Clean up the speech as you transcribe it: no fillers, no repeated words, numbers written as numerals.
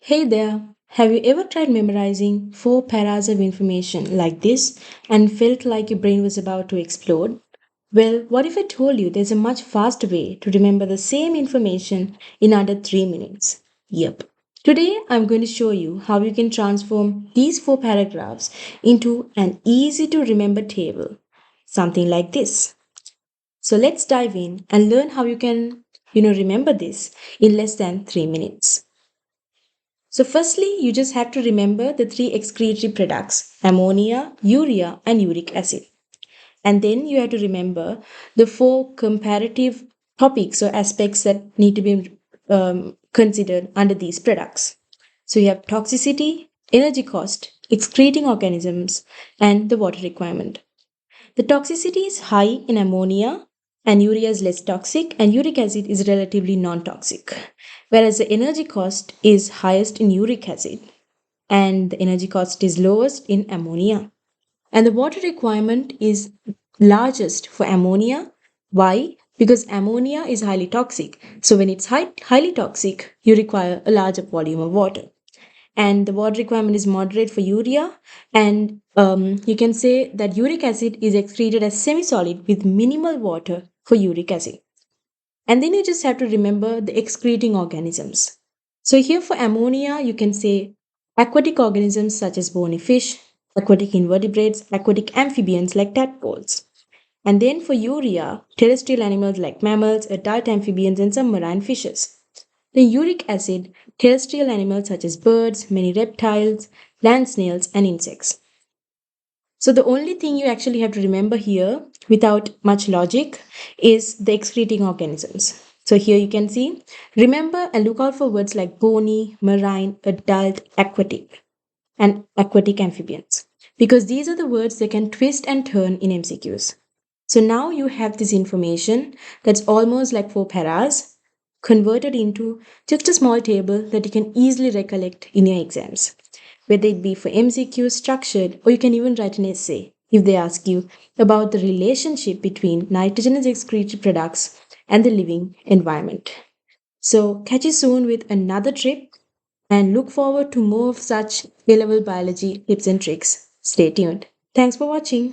Hey there, have you ever tried memorizing four paras of information like this and felt like your brain was about to explode? Well, what if I told you there's a much faster way to remember the same information in under 3 minutes? Yep. Today I'm going to show you how you can transform these four paragraphs into an easy to remember table. Something like this. So let's dive in and learn how you can, remember this in less than 3 minutes. So, firstly, you just have to remember the three excretory products ammonia, urea, and uric acid. And then you have to remember the four comparative topics or aspects that need to be considered under these products. So, you have toxicity, energy cost, excreting organisms, and the water requirement. The toxicity is high in ammonia, and urea is less toxic, and uric acid is relatively non toxic. Whereas the energy cost is highest in uric acid, and the energy cost is lowest in ammonia. And the water requirement is largest for ammonia. Why? Because ammonia is highly toxic. So when it's highly toxic, you require a larger volume of water. And the water requirement is moderate for urea. And you can say that uric acid is excreted as semi-solid with minimal water for uric acid. And then you just have to remember the excreting organisms. So here for ammonia, you can say aquatic organisms such as bony fish, aquatic invertebrates, aquatic amphibians like tadpoles. And then for urea, terrestrial animals like mammals, adult amphibians, and some marine fishes. The uric acid, terrestrial animals such as birds, many reptiles, land snails, and insects. So the only thing you actually have to remember here, without much logic, is the excreting organisms. So here you can see, remember and look out for words like bony, marine, adult, aquatic, and aquatic amphibians. Because these are the words that can twist and turn in MCQs. So now you have this information that's almost like four paras converted into just a small table that you can easily recollect in your exams, whether it be for MCQ structured, or you can even write an essay if they ask you about the relationship between nitrogenous excretory products and the living environment. So, catch you soon with another trip and look forward to more of such A level biology tips and tricks. Stay tuned. Thanks for watching.